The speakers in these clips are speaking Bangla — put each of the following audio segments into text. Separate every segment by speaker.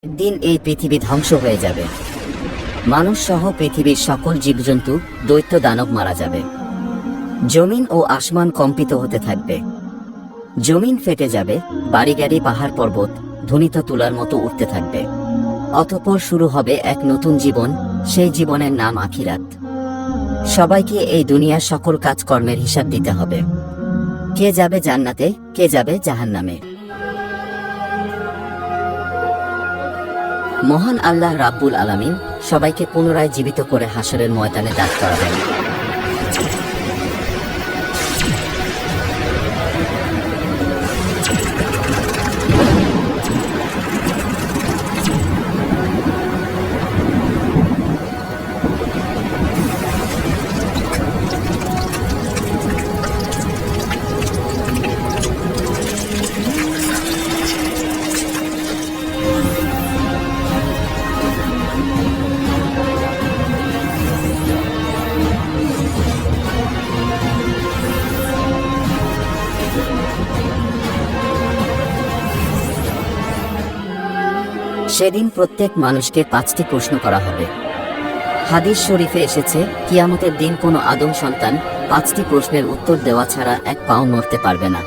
Speaker 1: একদিন এই পৃথিবী ধ্বংস হয়ে যাবে। মানুষ সহ পৃথিবীর সকল জীবজন্তু, দৈত্য দানব মারা যাবে। জমিন ও আসমান কম্পিত হতে থাকবে। জমিন ফেটে যাবে, বাড়িগাড়ি পাহাড় পর্বত ধ্বনিত তুলার মতো উঠতে থাকবে। অতঃপর শুরু হবে এক নতুন জীবন, সেই জীবনের নাম আখিরাত। সবাইকে এই দুনিয়ার সকল কাজকর্মের হিসাব দিতে হবে। কে যাবে জান্নাতে, কে যাবে জাহান্নামে। মহান আল্লাহ রাব্বুল আলামিন সবাইকে পুনরায় জীবিত করে হাসরের ময়দানে দাঁড় করাবেন। সেদিন প্রত্যেক মানুষকে 5টি প্রশ্ন করা হবে। হাদিস শরীফে এসেছে, কিয়ামতের দিন কোনো আদম সন্তান 5টি প্রশ্নের উত্তর দেওয়া ছাড়া এক পাও নড়তে পারবে না।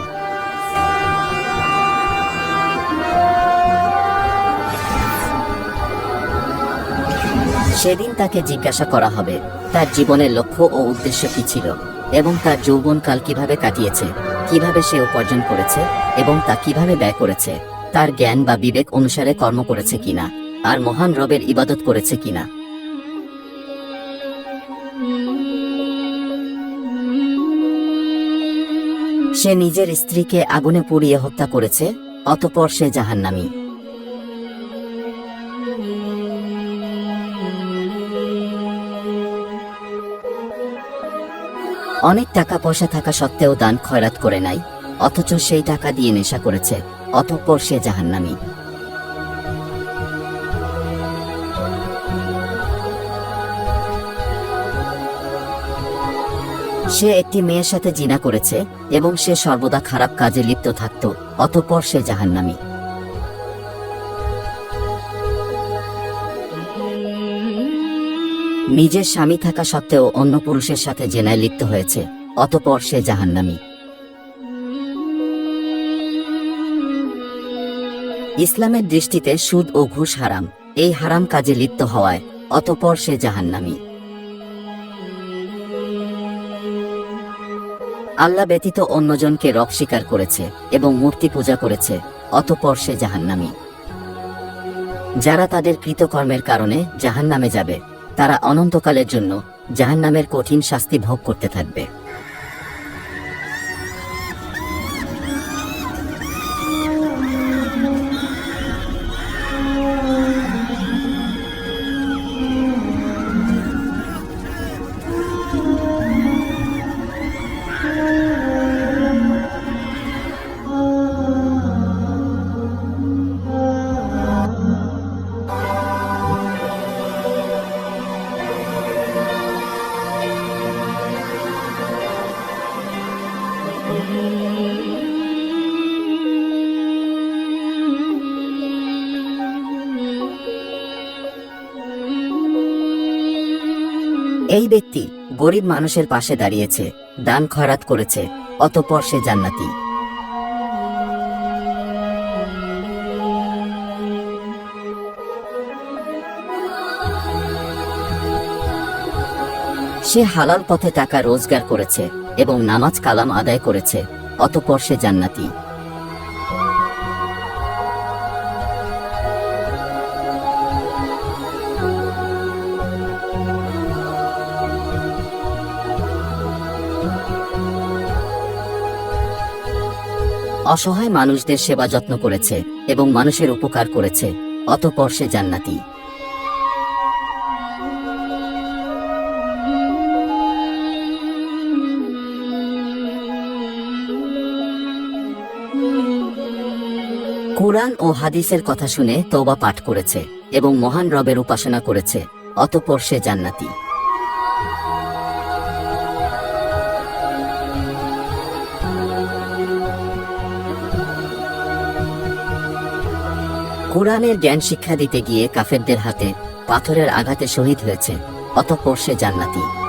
Speaker 1: সেদিন তাকে জিজ্ঞাসা করা হবে তার জীবনের লক্ষ্য ও উদ্দেশ্য কি ছিল, এবং তার যৌবনকাল কিভাবে কাটিয়েছে, কিভাবে সে উপার্জন করেছে এবং তা কিভাবে ব্যয় করেছে, তার জ্ঞান বা বিবেক অনুসারে কর্ম করেছে কিনা, আর মহান রবের ইবাদত করেছে কিনা। সে নিজের স্ত্রীকে আগুনে পুড়িয়ে হত্যা করেছে, অতঃপর সে জাহান্নামী। অনেক টাকা পয়সা থাকা সত্ত্বেও দান খয়রাত করে নাই, অথচ সেই টাকা দিয়ে নেশা করেছে, অতঃপর সে জাহান্নামী। সে একটি মেয়ের সাথে জিনা করেছে এবং সে সর্বদা খারাপ কাজে লিপ্ত থাকত, অতঃপর সে জাহান্নামী। নিজের স্বামী থাকা সত্ত্বেও অন্য পুরুষের সাথে জেনায় লিপ্ত হয়েছে, অতঃপর সে জাহান্নামী। ইসলামের দৃষ্টিতে সুদ ও ঘুষ হারাম, এই হারাম কাজে লিপ্ত হওয়ায় অতঃপর সে জাহান্নামী। আল্লাহ ব্যতীত অন্যজনকে রব স্বীকার করেছে এবং মূর্তি পূজা করেছে, অতঃপর সে জাহান্নামী। যারা তাদের কৃতকর্মের কারণে জাহান্নামে যাবে, তারা অনন্তকালের জন্য জাহান্নামের কঠিন শাস্তি ভোগ করতে থাকবে। এই ব্যক্তি গরিব মানুষের পাশে দাঁড়িয়েছে, দান খয়রাত করেছে, অতঃপর সে জান্নাতি। সে হালাল পথে টাকা রোজগার করেছে এবং নামাজ কালাম আদায় করেছে, অতঃপর সে জান্নাতি। অসহায় মানুষদের সেবা যত্ন করেছে এবং মানুষের উপকার করেছে, অতঃপর সে জান্নাতি। কুরআন ও হাদিসের কথা শুনে তওবা পাঠ করেছে এবং মহান রবের উপাসনা করেছে, অতঃপর সে জান্নাতি। কোরআনের জ্ঞান শিক্ষা দিতে গিয়ে কাফেরদের হাতে পাথরের আঘাতে শহীদ হয়েছে, অতঃপর সে জান্নাতি।